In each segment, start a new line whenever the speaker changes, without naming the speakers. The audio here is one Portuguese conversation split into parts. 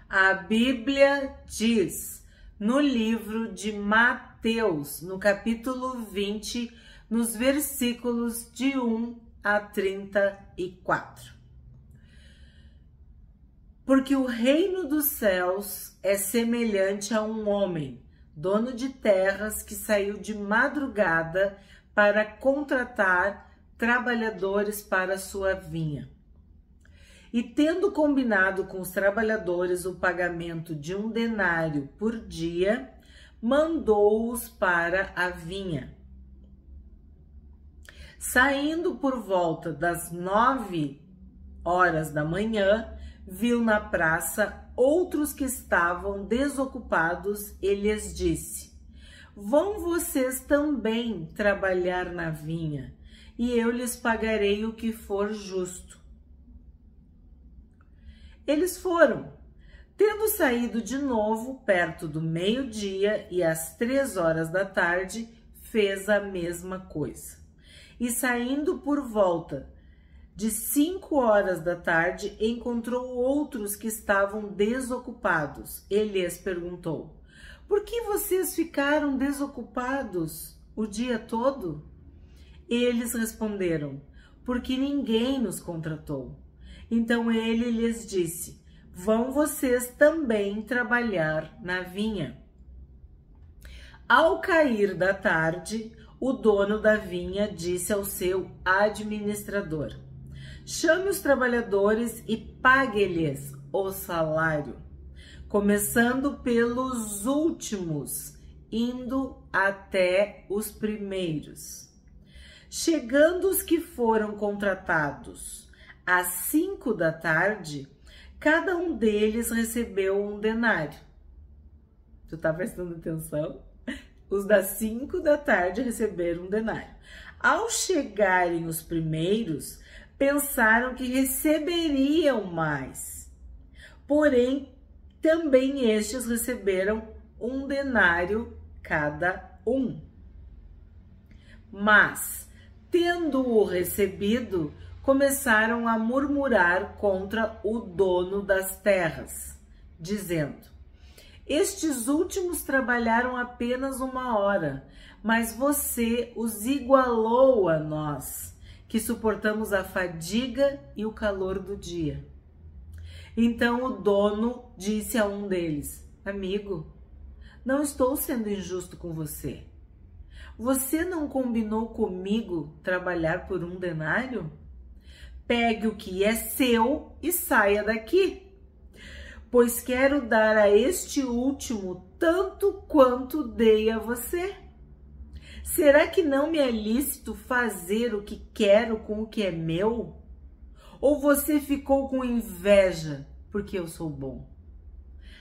A Bíblia diz no livro de Mateus, no capítulo 20, nos versículos de 1 a 34. Porque o reino dos céus é semelhante a um homem, dono de terras, que saiu de madrugada para contratar trabalhadores para a sua vinha. E tendo combinado com os trabalhadores o pagamento de 1 denário por dia, mandou-os para a vinha. Saindo por volta das 9 horas da manhã, viu na praça outros que estavam desocupados e lhes disse: vão vocês também trabalhar na vinha, e eu lhes pagarei o que for justo. Eles foram. Tendo saído de novo perto do meio-dia e às 3 horas da tarde, fez a mesma coisa. E saindo por volta de 5 horas da tarde, encontrou outros que estavam desocupados. Ele lhes perguntou: por que vocês ficaram desocupados o dia todo? Eles responderam: porque ninguém nos contratou. Então ele lhes disse: vão vocês também trabalhar na vinha. Ao cair da tarde, o dono da vinha disse ao seu administrador: chame os trabalhadores e pague-lhes o salário, começando pelos últimos, indo até os primeiros. Chegando os que foram contratados às 5 da tarde, cada um deles recebeu 1 denário. Tu tá prestando atenção? Os das 5 da tarde receberam 1 denário. Ao chegarem os primeiros, pensaram que receberiam mais. Porém, também estes receberam 1 denário cada um. Mas, tendo-o recebido, começaram a murmurar contra o dono das terras, dizendo: estes últimos trabalharam apenas 1 hora, mas você os igualou a nós, que suportamos a fadiga e o calor do dia. Então o dono disse a um deles: amigo, não estou sendo injusto com você. Você não combinou comigo trabalhar por 1 denário? Pegue o que é seu e saia daqui, pois quero dar a este último tanto quanto dei a você. Será que não me é lícito fazer o que quero com o que é meu? Ou você ficou com inveja porque eu sou bom?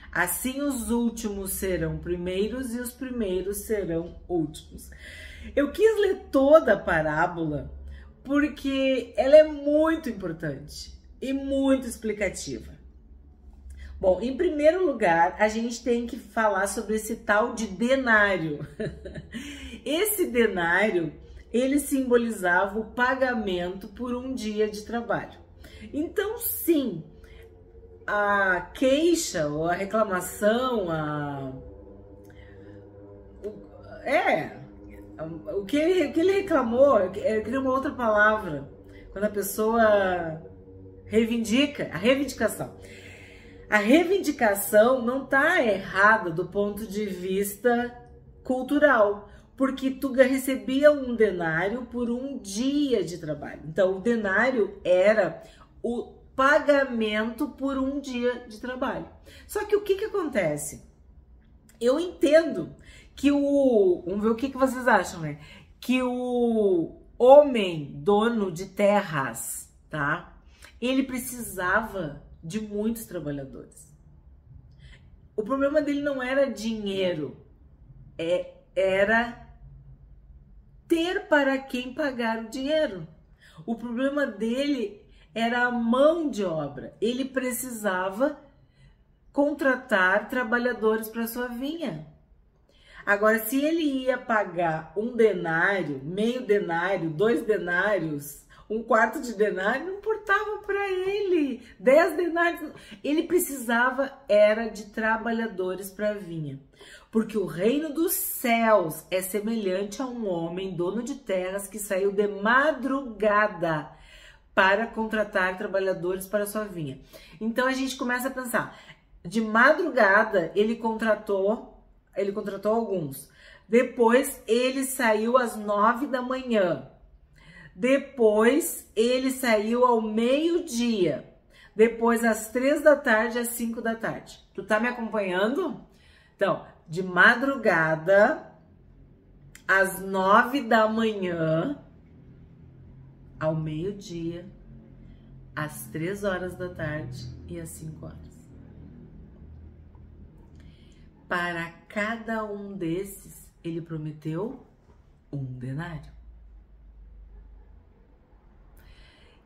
Assim os últimos serão primeiros e os primeiros serão últimos. Eu quis ler toda a parábola porque ela é muito importante e muito explicativa. Bom, em primeiro lugar, a gente tem que falar sobre esse tal de denário. Esse denário, ele simbolizava o pagamento por 1 dia de trabalho. Então, sim, a queixa ou a reclamação, o que ele reclamou, eu queria uma outra palavra, quando a pessoa reivindica, a reivindicação. A reivindicação não está errada do ponto de vista cultural, porque tu recebia 1 denário por 1 dia de trabalho. Então, o denário era o pagamento por 1 dia de trabalho. Só que o que acontece? Eu entendo que vamos ver o que vocês acham, né? Que o homem dono de terras, tá? Ele precisava de muitos trabalhadores. O problema dele não era dinheiro, era ter para quem pagar o dinheiro. O problema dele era a mão de obra. Ele precisava contratar trabalhadores para sua vinha. Agora, se ele ia pagar 1 denário, meio denário, 2 denários Um quarto de denário não importava para ele. 10 denários. Ele precisava era de trabalhadores para a vinha. Porque o reino dos céus é semelhante a um homem dono de terras que saiu de madrugada para contratar trabalhadores para a sua vinha. Então a gente começa a pensar, de madrugada ele contratou alguns. Depois ele saiu às 9 da manhã. Depois ele saiu ao meio-dia. Depois às 3 da tarde, às 5 da tarde. Tu tá me acompanhando? Então, de madrugada, às 9 da manhã, ao meio-dia, às 3 horas da tarde e às 5 horas. Para cada um desses, ele prometeu um denário.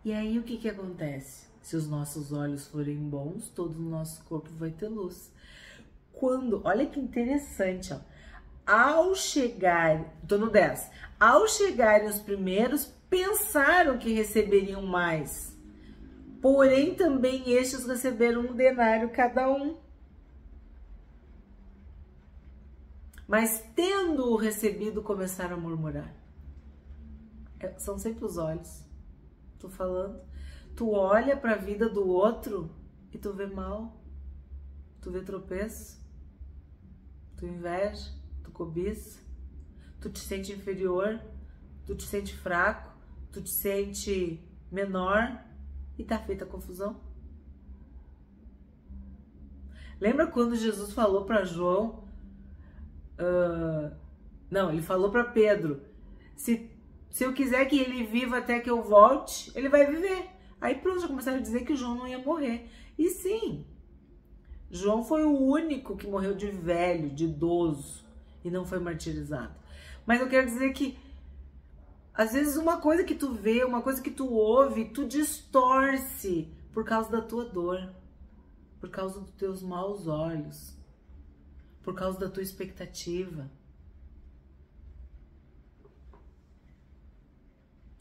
E aí o que acontece? Se os nossos olhos forem bons, todo o nosso corpo vai ter luz. Olha que interessante, ó. Ao chegar, tô no 10. Ao chegarem os primeiros, pensaram que receberiam mais. Porém, também estes receberam um denário cada um. Mas tendo-o recebido, começaram a murmurar. São sempre os olhos. Tô falando. Tu olha para a vida do outro e tu vê mal. Tu vê tropeço. Tu inveja. Tu cobiça. Tu te sente inferior. Tu te sente fraco. Tu te sente menor. E tá feita a confusão. Lembra quando Jesus falou para João? Não, ele falou para Pedro. Se eu quiser que ele viva até que eu volte, ele vai viver. Aí pronto, já começaram a dizer que o João não ia morrer. E sim, João foi o único que morreu de velho, de idoso, e não foi martirizado. Mas eu quero dizer que, às vezes, uma coisa que tu vê, uma coisa que tu ouve, tu distorce por causa da tua dor, por causa dos teus maus olhos, por causa da tua expectativa.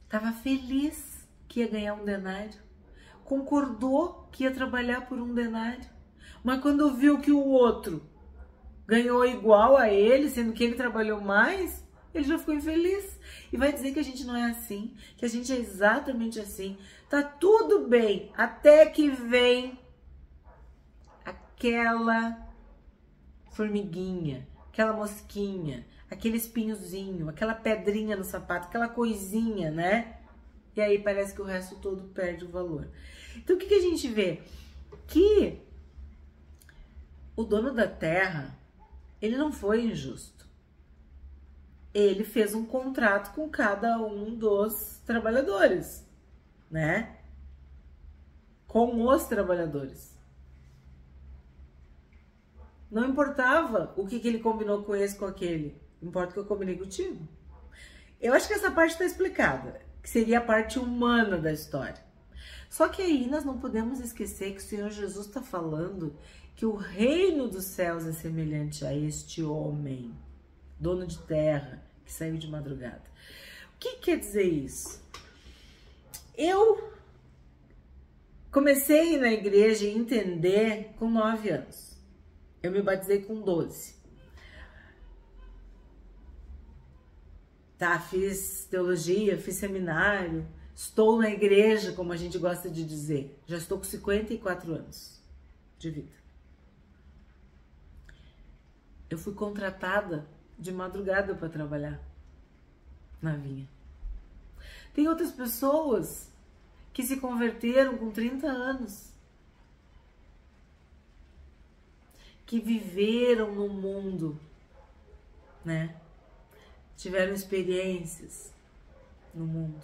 Estava feliz que ia ganhar um denário. Concordou que ia trabalhar por um denário. Mas quando viu que o outro ganhou igual a ele, sendo que ele trabalhou mais, ele já ficou infeliz. E vai dizer que a gente não é assim, que a gente é exatamente assim. Tá tudo bem, até que vem aquela formiguinha, aquela mosquinha, aquele espinhozinho, aquela pedrinha no sapato, aquela coisinha, né? E aí parece que o resto todo perde o valor. Então o que a gente vê? Que o dono da terra, ele não foi injusto. Ele fez um contrato com cada um dos trabalhadores, né? Com os trabalhadores. Não importava o que ele combinou com esse, com aquele. Importa o que eu combinei contigo. Eu acho que essa parte está explicada, que seria a parte humana da história. Só que aí nós não podemos esquecer que o Senhor Jesus está falando que o reino dos céus é semelhante a este homem, dono de terra, que saiu de madrugada. O que quer dizer isso? Eu comecei na igreja a entender com 9 anos. Eu me batizei com 12. Tá, fiz teologia, fiz seminário, estou na igreja, como a gente gosta de dizer. Já estou com 54 anos de vida. Eu fui contratada de madrugada para trabalhar na vinha. Tem outras pessoas que se converteram com 30 anos. Que viveram no mundo, né? Tiveram experiências no mundo,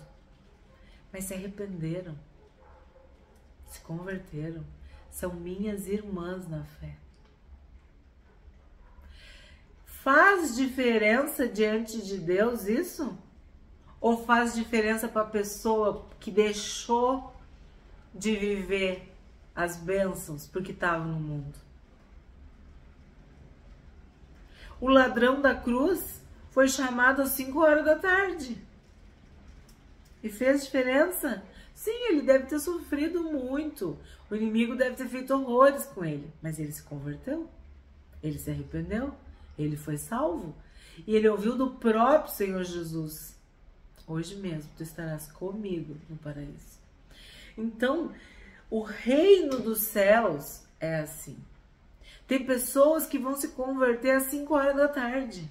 mas se arrependeram, se converteram, são minhas irmãs na fé. Faz diferença diante de Deus isso? Ou faz diferença para a pessoa que deixou de viver as bênçãos porque estava no mundo? O ladrão da cruz foi chamado às 5 horas da tarde. E fez diferença? Sim, ele deve ter sofrido muito. O inimigo deve ter feito horrores com ele. Mas ele se converteu. Ele se arrependeu. Ele foi salvo. E ele ouviu do próprio Senhor Jesus: hoje mesmo tu estarás comigo no paraíso. Então, o reino dos céus é assim. Tem pessoas que vão se converter às 5 horas da tarde.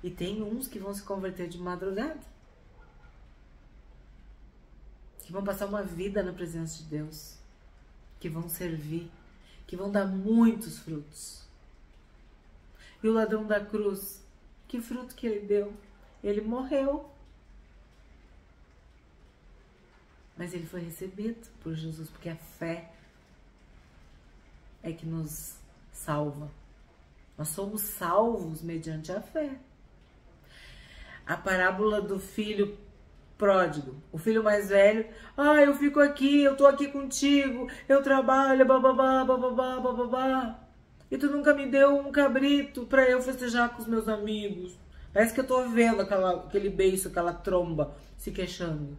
E tem uns que vão se converter de madrugada. Que vão passar uma vida na presença de Deus. Que vão servir. Que vão dar muitos frutos. E o ladrão da cruz, que fruto que ele deu? Ele morreu. Mas ele foi recebido por Jesus, porque a fé é que nos salva. Nós somos salvos mediante a fé. A parábola do filho pródigo. O filho mais velho: eu fico aqui, eu tô aqui contigo, eu trabalho, bababá, bababá, bababá. E tu nunca me deu um cabrito pra eu festejar com os meus amigos. Parece que eu tô vendo aquele beiço, aquela tromba se queixando.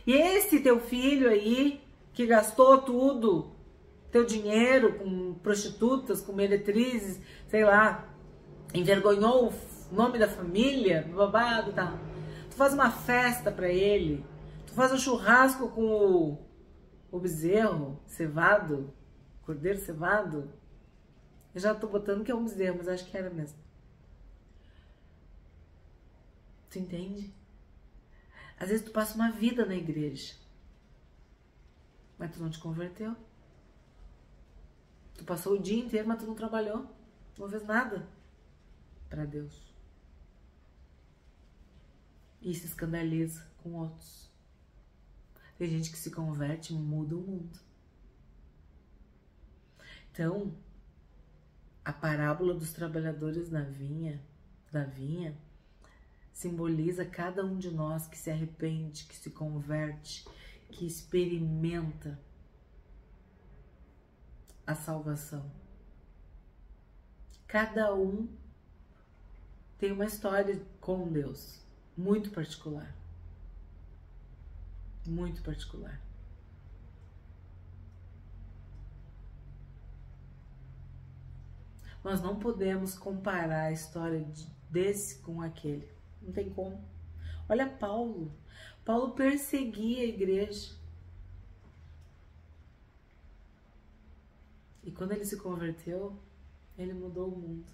E esse teu filho aí, que gastou tudo, teu dinheiro com prostitutas, com meretrizes, sei lá, envergonhou o nome da família, babado e tal. Tu faz uma festa pra ele, tu faz um churrasco com o bezerro cevado, cordeiro cevado. Eu já tô botando que é um bezerro, mas acho que era mesmo. Tu entende? Às vezes tu passa uma vida na igreja, mas tu não te converteu. Tu passou o dia inteiro, mas tu não trabalhou. Não fez nada para Deus. E se escandaliza com outros. Tem gente que se converte e muda o mundo. Então, a parábola dos trabalhadores da vinha, simboliza cada um de nós que se arrepende, que se converte, que experimenta a salvação. Cada um tem uma história com Deus muito particular. Muito particular. Nós não podemos comparar a história desse com aquele. Não tem como. Olha Paulo. Paulo perseguia a igreja. E quando ele se converteu, ele mudou o mundo.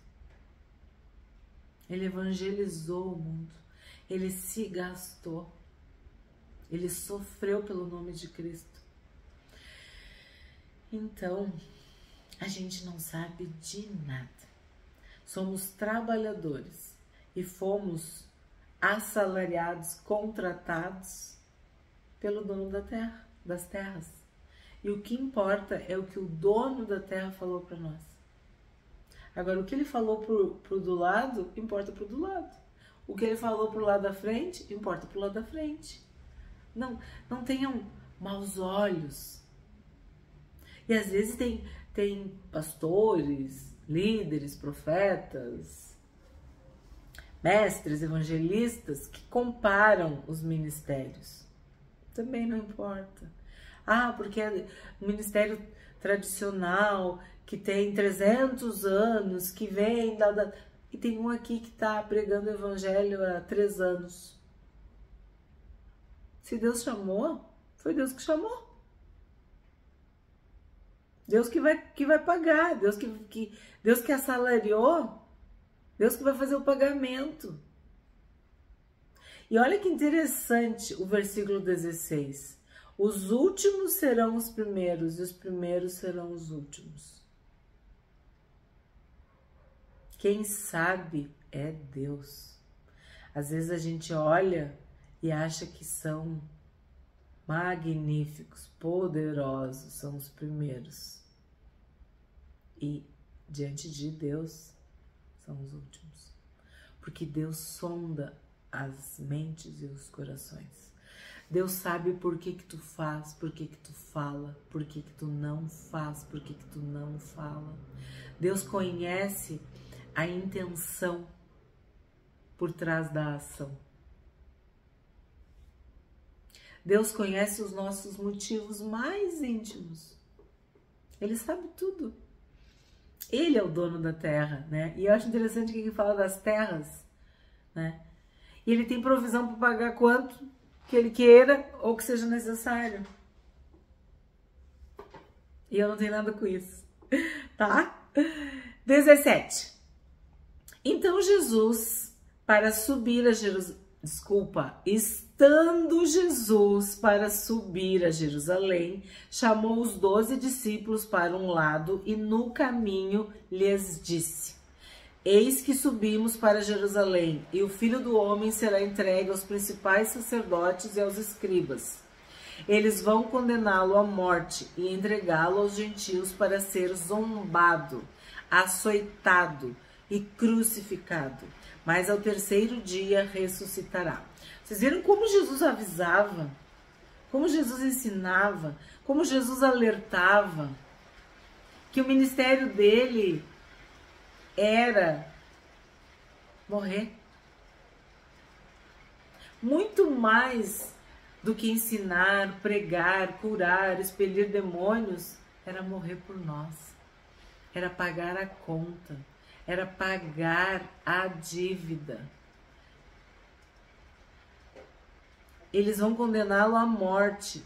Ele evangelizou o mundo. Ele se gastou. Ele sofreu pelo nome de Cristo. Então, a gente não sabe de nada. Somos trabalhadores e fomos assalariados, contratados pelo dono da terra, das terras. E o que importa é o que o dono da terra falou para nós. Agora, o que ele falou pro do lado, importa pro do lado. O que ele falou pro lado da frente, importa pro lado da frente. Não tenham maus olhos. E às vezes tem pastores, líderes, profetas, mestres, evangelistas que comparam os ministérios. Também não importa. Porque é um ministério tradicional que tem 300 anos, que vem e tem um aqui que está pregando o evangelho há 3 anos. Se Deus chamou, foi Deus que chamou. Deus que vai pagar, Deus que assalariou, Deus que vai fazer o pagamento. E olha que interessante o versículo 16. Os últimos serão os primeiros e os primeiros serão os últimos. Quem sabe é Deus. Às vezes a gente olha e acha que são magníficos, poderosos, são os primeiros. E diante de Deus são os últimos. Porque Deus sonda as mentes e os corações. Deus sabe por que tu faz, por que tu fala, por que tu não faz, por que tu não fala. Deus conhece a intenção por trás da ação. Deus conhece os nossos motivos mais íntimos. Ele sabe tudo. Ele é o dono da terra, né? E eu acho interessante que ele fala das terras, né? E ele tem provisão para pagar quanto que ele queira ou que seja necessário. E eu não tenho nada com isso, tá? 17. Então Jesus, para subir a Jerusalém, estando Jesus para subir a Jerusalém, chamou os 12 discípulos para um lado e no caminho lhes disse: Eis que subimos para Jerusalém, e o Filho do Homem será entregue aos principais sacerdotes e aos escribas. Eles vão condená-lo à morte e entregá-lo aos gentios para ser zombado, açoitado e crucificado. Mas ao terceiro dia ressuscitará. Vocês viram como Jesus avisava, como Jesus ensinava, como Jesus alertava que o ministério dele era morrer. Muito mais do que ensinar, pregar, curar, expelir demônios, era morrer por nós. Era pagar a conta, era pagar a dívida. Eles vão condená-lo à morte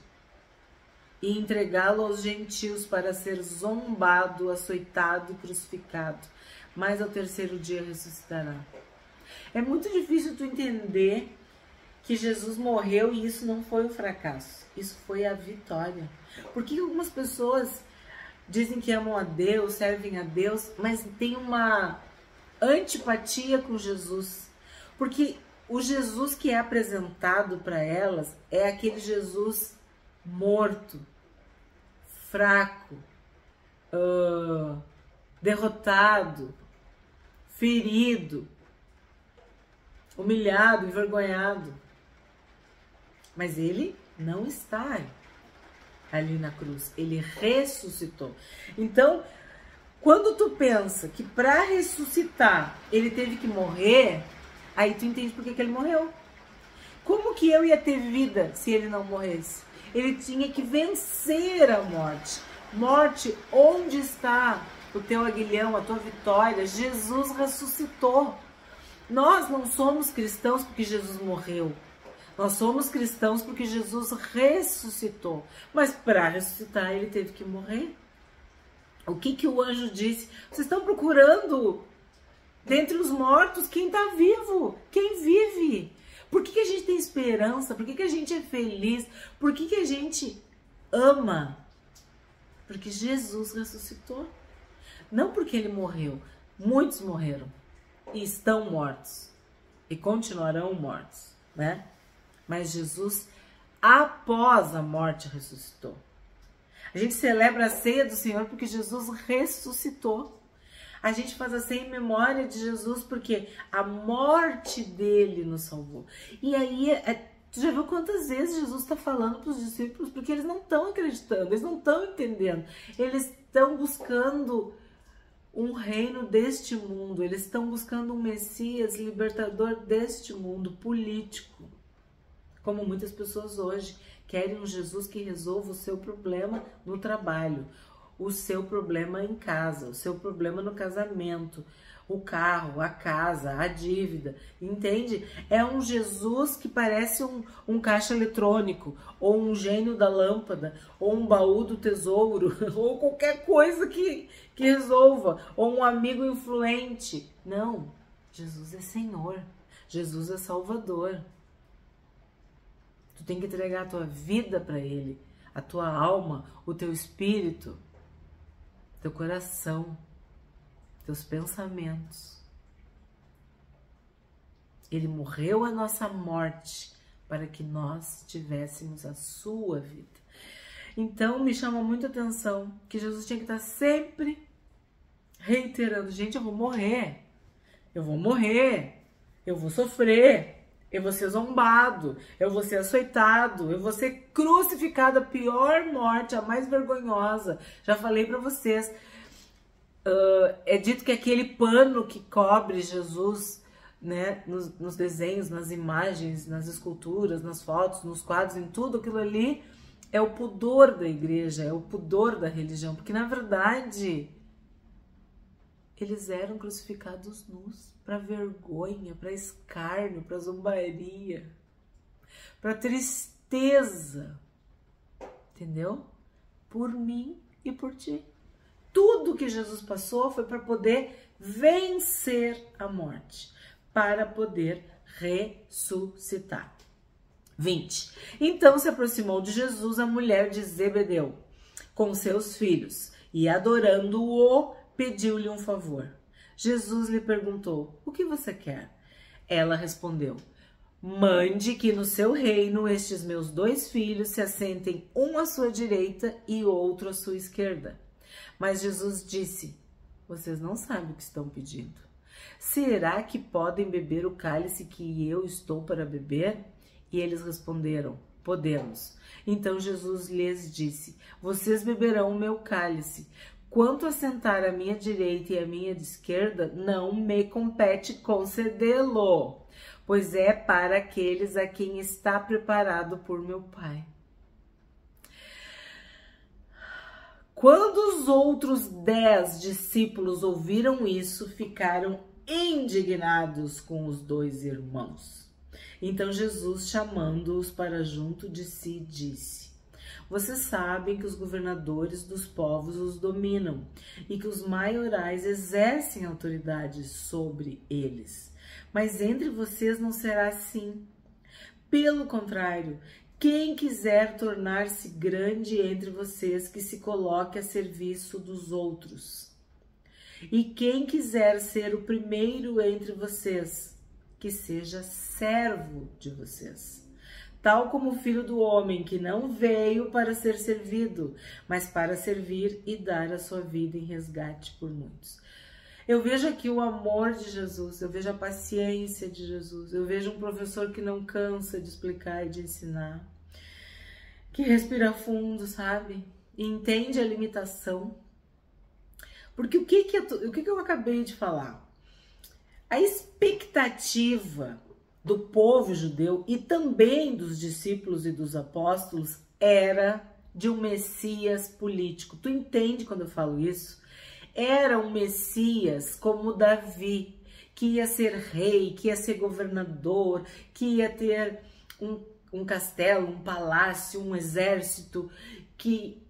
e entregá-lo aos gentios para ser zombado, açoitado e crucificado. Mas ao terceiro dia ressuscitará. É muito difícil tu entender que Jesus morreu e isso não foi um fracasso. Isso foi a vitória. Porque algumas pessoas dizem que amam a Deus, servem a Deus, mas tem uma antipatia com Jesus. Porque o Jesus que é apresentado para elas é aquele Jesus morto, fraco, derrotado, ferido, humilhado, envergonhado. Mas ele não está ali na cruz, ele ressuscitou. Então, quando tu pensa que para ressuscitar ele teve que morrer, aí tu entende por que ele morreu. Como que eu ia ter vida se ele não morresse? Ele tinha que vencer a morte. Morte, onde está o teu aguilhão, a tua vitória? Jesus ressuscitou. Nós não somos cristãos porque Jesus morreu. Nós somos cristãos porque Jesus ressuscitou. Mas para ressuscitar ele teve que morrer. O que o anjo disse? Vocês estão procurando dentre os mortos quem está vivo, quem vive. Por que a gente tem esperança? Por que a gente é feliz? Por que a gente ama? Porque Jesus ressuscitou. Não porque ele morreu. Muitos morreram e estão mortos e continuarão mortos, né? Mas Jesus, após a morte, ressuscitou. A gente celebra a ceia do Senhor porque Jesus ressuscitou. A gente faz a ceia em memória de Jesus porque a morte dele nos salvou. E aí, tu já viu quantas vezes Jesus está falando para os discípulos? Porque eles não estão acreditando, eles não estão entendendo. Eles estão buscando um reino deste mundo. Eles estão buscando um Messias libertador deste mundo político. Como muitas pessoas hoje querem um Jesus que resolva o seu problema no trabalho, o seu problema em casa, o seu problema no casamento, o carro, a casa, a dívida, entende? É um Jesus que parece um caixa eletrônico, ou um gênio da lâmpada, ou um baú do tesouro, ou qualquer coisa que resolva, ou um amigo influente. Não, Jesus é Senhor, Jesus é Salvador. Tu tem que entregar a tua vida para Ele, a tua alma, o teu espírito, teu coração, teus pensamentos. Ele morreu a nossa morte para que nós tivéssemos a sua vida. Então me chama muito a atenção que Jesus tinha que estar sempre reiterando: gente, eu vou morrer, eu vou morrer, eu vou sofrer. Eu vou ser zombado, eu vou ser açoitado, eu vou ser crucificado, a pior morte, a mais vergonhosa. Já falei para vocês, é dito que aquele pano que cobre Jesus né, nos desenhos, nas imagens, nas esculturas, nas fotos, nos quadros, em tudo aquilo ali, é o pudor da igreja, é o pudor da religião, porque na verdade eles eram crucificados nus, para vergonha, para escárnio, para zombaria, para tristeza, entendeu? Por mim e por ti. Tudo que Jesus passou foi para poder vencer a morte, para poder ressuscitar. 20. Então se aproximou de Jesus a mulher de Zebedeu com seus filhos e, adorando-o, pediu-lhe um favor. Jesus lhe perguntou: o que você quer? Ela respondeu: mande que no seu reino estes meus 2 filhos se assentem, um à sua direita e outro à sua esquerda. Mas Jesus disse: vocês não sabem o que estão pedindo. Será que podem beber o cálice que eu estou para beber? E eles responderam: podemos. Então Jesus lhes disse: vocês beberão o meu cálice. Quanto a sentar à minha direita e à minha esquerda, não me compete concedê-lo, pois é para aqueles a quem está preparado por meu Pai. Quando os outros 10 discípulos ouviram isso, ficaram indignados com os 2 irmãos. Então Jesus, chamando-os para junto de si, disse: vocês sabem que os governadores dos povos os dominam e que os maiorais exercem autoridade sobre eles. Mas entre vocês não será assim. Pelo contrário, quem quiser tornar-se grande entre vocês, que se coloque a serviço dos outros. E quem quiser ser o primeiro entre vocês, que seja servo de vocês. Tal como o Filho do Homem, que não veio para ser servido, mas para servir e dar a sua vida em resgate por muitos. Eu vejo aqui o amor de Jesus, eu vejo a paciência de Jesus, eu vejo um professor que não cansa de explicar e de ensinar, que respira fundo, sabe? E entende a limitação. Porque o que eu acabei de falar? A expectativa do povo judeu e também dos discípulos e dos apóstolos era de um Messias político. Tu entende quando eu falo isso? Era um Messias como Davi, que ia ser rei, que ia ser governador, que ia ter um castelo, um palácio, um exército, que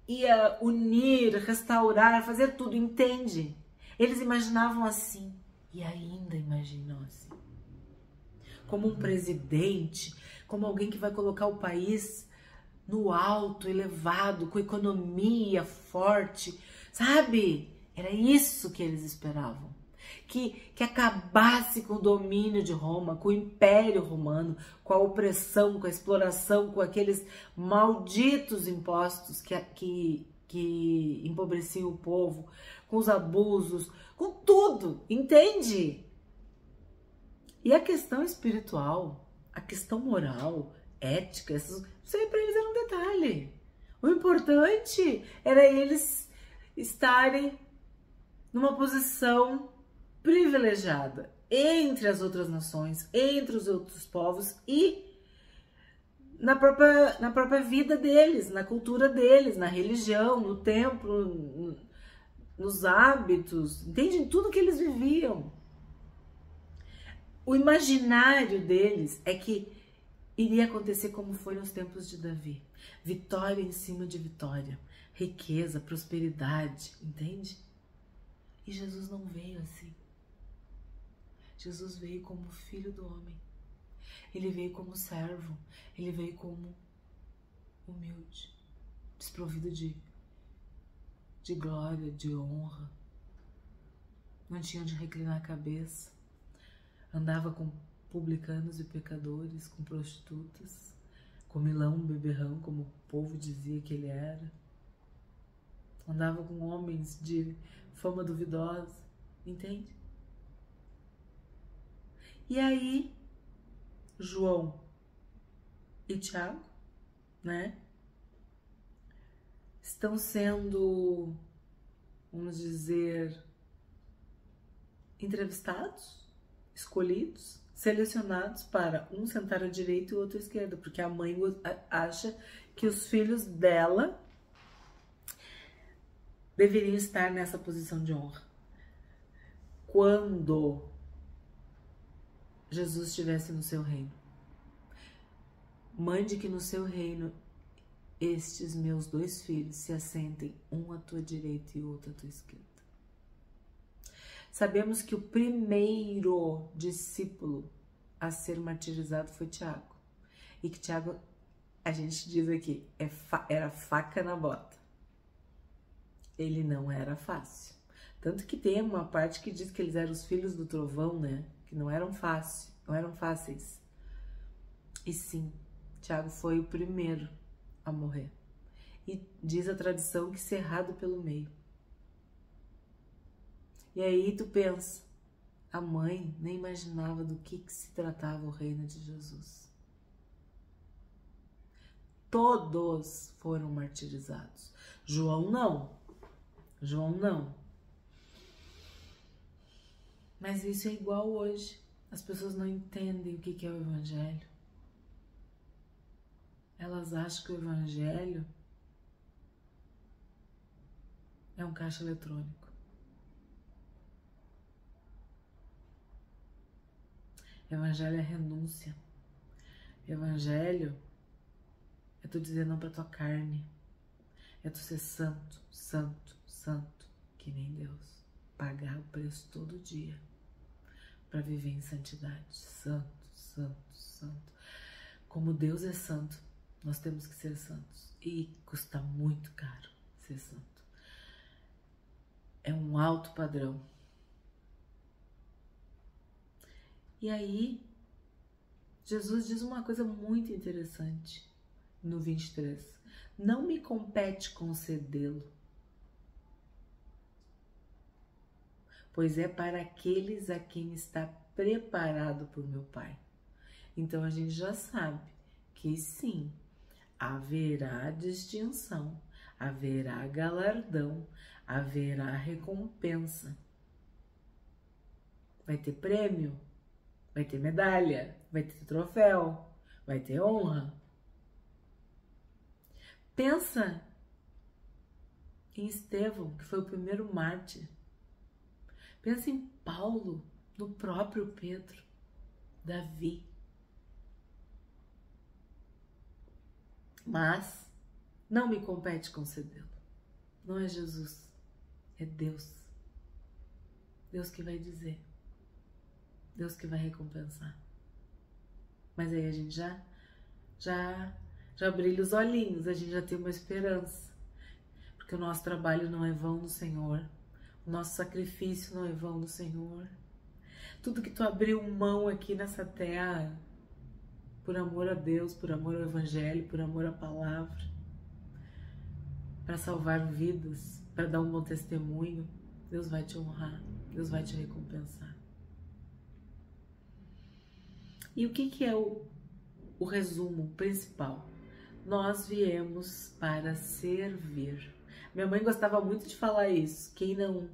ia unir, restaurar, fazer tudo, entende? Eles imaginavam assim e ainda imaginam assim. Como um presidente, como alguém que vai colocar o país no alto, elevado, com economia forte, sabe? Era isso que eles esperavam. Que acabasse com o domínio de Roma, com o Império Romano, com a opressão, com a exploração, com aqueles malditos impostos que empobreciam o povo, com os abusos, com tudo, entende? E a questão espiritual, a questão moral, ética, isso aí para eles era um detalhe. O importante era eles estarem numa posição privilegiada entre as outras nações, entre os outros povos e na própria vida deles, na cultura deles, na religião, no templo, nos hábitos, entende? Em tudo que eles viviam. O imaginário deles é que iria acontecer como foi nos tempos de Davi. Vitória em cima de vitória, riqueza, prosperidade, entende? E Jesus não veio assim. Jesus veio como Filho do Homem. Ele veio como servo. Ele veio como humilde, desprovido de glória, de honra. Não tinha onde reclinar a cabeça. Andava com publicanos e pecadores, com prostitutas, comilão, beberrão, como o povo dizia que ele era. Andava com homens de fama duvidosa, entende? E aí, João e Tiago, né, estão sendo, vamos dizer, entrevistados escolhidos, selecionados para um sentar à direita e o outro à esquerda, porque a mãe acha que os filhos dela deveriam estar nessa posição de honra. Quando Jesus estivesse no seu reino, mande que no seu reino estes meus 2 filhos se assentem, um à tua direita e o outro à tua esquerda. Sabemos que o primeiro discípulo a ser martirizado foi Tiago. E que Tiago, a gente diz aqui, era faca na bota. Ele não era fácil. Tanto que tem uma parte que diz que eles eram os filhos do trovão, né? Que não eram fáceis. E sim, Tiago foi o primeiro a morrer. E diz a tradição que cerrado pelo meio. E aí tu pensa, a mãe nem imaginava do que se tratava o reino de Jesus. Todos foram martirizados. João não. Mas isso é igual hoje. As pessoas não entendem o que é o evangelho. Elas acham que o evangelho é um caixa eletrônico. Evangelho é renúncia. Evangelho é tu dizer não pra tua carne. É tu ser santo, que nem Deus. Pagar o preço todo dia para viver em santidade. Santo. Como Deus é santo, nós temos que ser santos. E custa muito caro ser santo. É um alto padrão. E aí, Jesus diz uma coisa muito interessante no 23. Não me compete concedê-lo, pois é para aqueles a quem está preparado por meu Pai. Então a gente já sabe que sim, haverá distinção, haverá galardão, haverá recompensa. Vai ter prêmio, vai ter medalha, vai ter troféu, vai ter honra. Pensa em Estevão, que foi o primeiro mártir. Pensa em Paulo, no próprio Pedro, Davi. Mas não me compete concedê-lo. Não é Jesus, é Deus. Deus que vai dizer. Deus que vai recompensar. Mas aí a gente já brilha os olhinhos, a gente já tem uma esperança. Porque o nosso trabalho não é vão no Senhor. O nosso sacrifício não é vão no Senhor. Tudo que tu abriu mão aqui nessa terra, por amor a Deus, por amor ao Evangelho, por amor à palavra, para salvar vidas, para dar um bom testemunho, Deus vai te honrar, Deus vai te recompensar. E o que é o resumo principal? Nós viemos para servir. Minha mãe gostava muito de falar isso. Quem não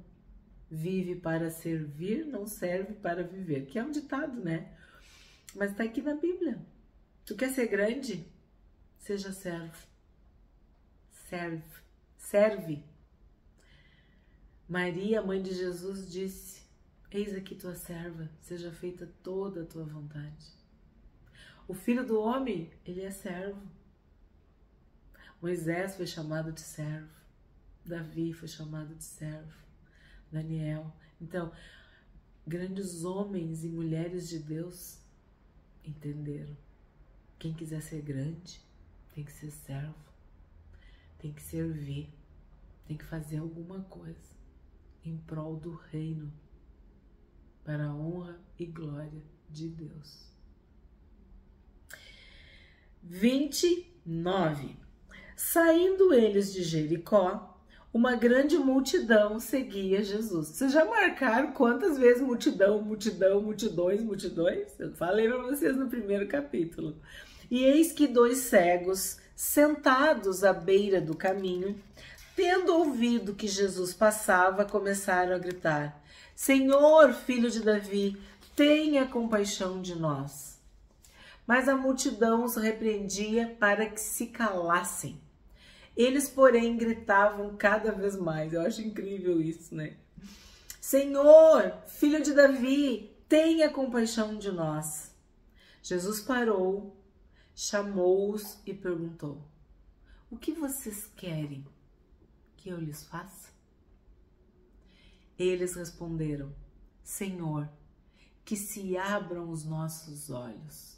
vive para servir, não serve para viver. Que é um ditado, né? Mas tá aqui na Bíblia. Tu quer ser grande? Seja servo. Serve. Maria, mãe de Jesus, disse: eis aqui tua serva, seja feita toda a tua vontade. O filho do homem, ele é servo. Moisés foi chamado de servo. Davi foi chamado de servo. Daniel. Então, grandes homens e mulheres de Deus entenderam. Quem quiser ser grande, tem que ser servo. Tem que servir. Tem que fazer alguma coisa em prol do reino, para a honra e glória de Deus. 29. Saindo eles de Jericó, uma grande multidão seguia Jesus. Vocês já marcaram quantas vezes multidões? Eu falei para vocês no primeiro capítulo. E eis que 2 cegos, sentados à beira do caminho, tendo ouvido que Jesus passava, começaram a gritar: Senhor, filho de Davi, tenha compaixão de nós. Mas a multidão os repreendia para que se calassem. Eles, porém, gritavam cada vez mais. Eu acho incrível isso, né? Senhor, filho de Davi, tenha compaixão de nós. Jesus parou, chamou-os e perguntou: o que vocês querem que eu lhes faça? Eles responderam: Senhor, que se abram os nossos olhos.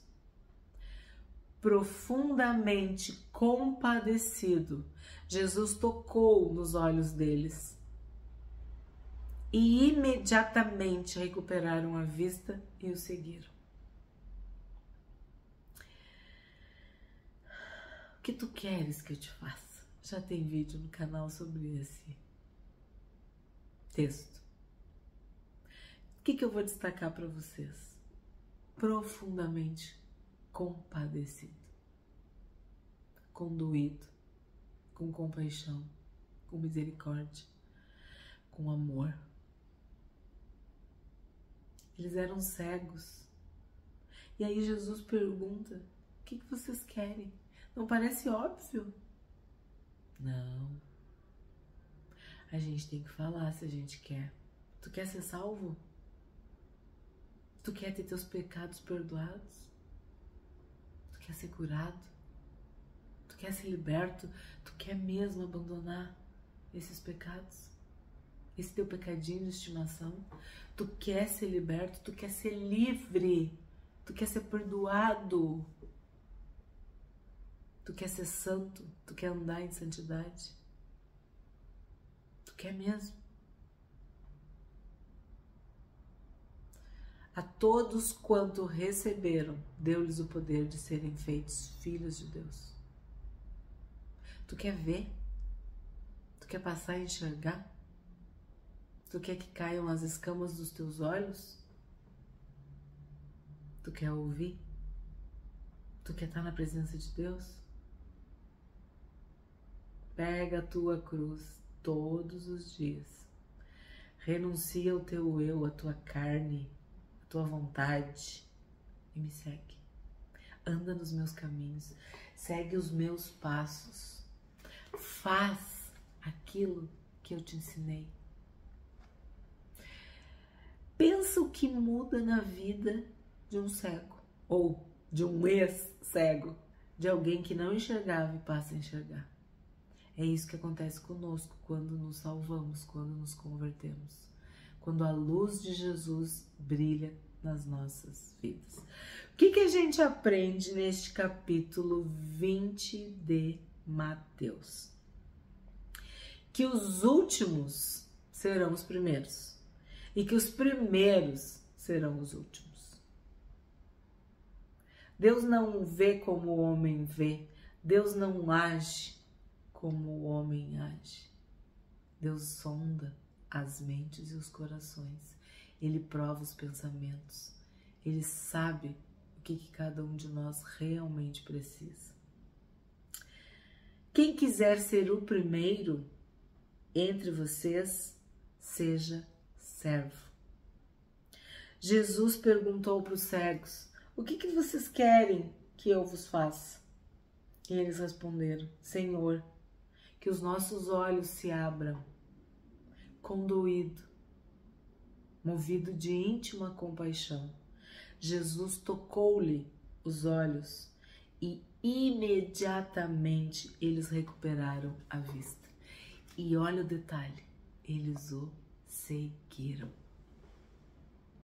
Profundamente compadecido, Jesus tocou nos olhos deles e imediatamente recuperaram a vista e o seguiram. O que tu queres que eu te faça? Já tem vídeo no canal sobre esse texto. O que eu vou destacar para vocês? Profundamente compadecido, condoído, com compaixão, com misericórdia, com amor. Eles eram cegos. E aí Jesus pergunta: o que vocês querem? Não parece óbvio? Não. A gente tem que falar se a gente quer. Tu quer ser salvo? Tu quer ter teus pecados perdoados? Tu quer ser curado? Tu quer ser liberto? Tu quer mesmo abandonar esses pecados? Esse teu pecadinho de estimação? Tu quer ser liberto? Tu quer ser livre? Tu quer ser perdoado? Tu quer ser santo? Tu quer andar em santidade? Tu quer mesmo? A todos quanto receberam, deu-lhes o poder de serem feitos filhos de Deus. Tu quer ver? Tu quer passar a enxergar? Tu quer que caiam as escamas dos teus olhos? Tu quer ouvir? Tu quer estar na presença de Deus? Pega a tua cruz todos os dias. Renuncia ao teu eu, à tua carne, à tua vontade e me segue. Anda nos meus caminhos, segue os meus passos. Faz aquilo que eu te ensinei. Pensa o que muda na vida de um cego, ou de um ex-cego, de alguém que não enxergava e passa a enxergar. É isso que acontece conosco quando nos salvamos, quando nos convertemos, quando a luz de Jesus brilha nas nossas vidas. O que a gente aprende neste capítulo 20 de Mateus? Que os últimos serão os primeiros e que os primeiros serão os últimos. Deus não vê como o homem vê, Deus não age como o homem age. Deus sonda as mentes e os corações. Ele prova os pensamentos. Ele sabe o que cada um de nós realmente precisa. Quem quiser ser o primeiro entre vocês, seja servo. Jesus perguntou para os cegos: o que vocês querem que eu vos faça? E eles responderam: Senhor, que os nossos olhos se abram. Condoído, movido de íntima compaixão, Jesus tocou-lhe os olhos e imediatamente eles recuperaram a vista. E olha o detalhe, eles o seguiram.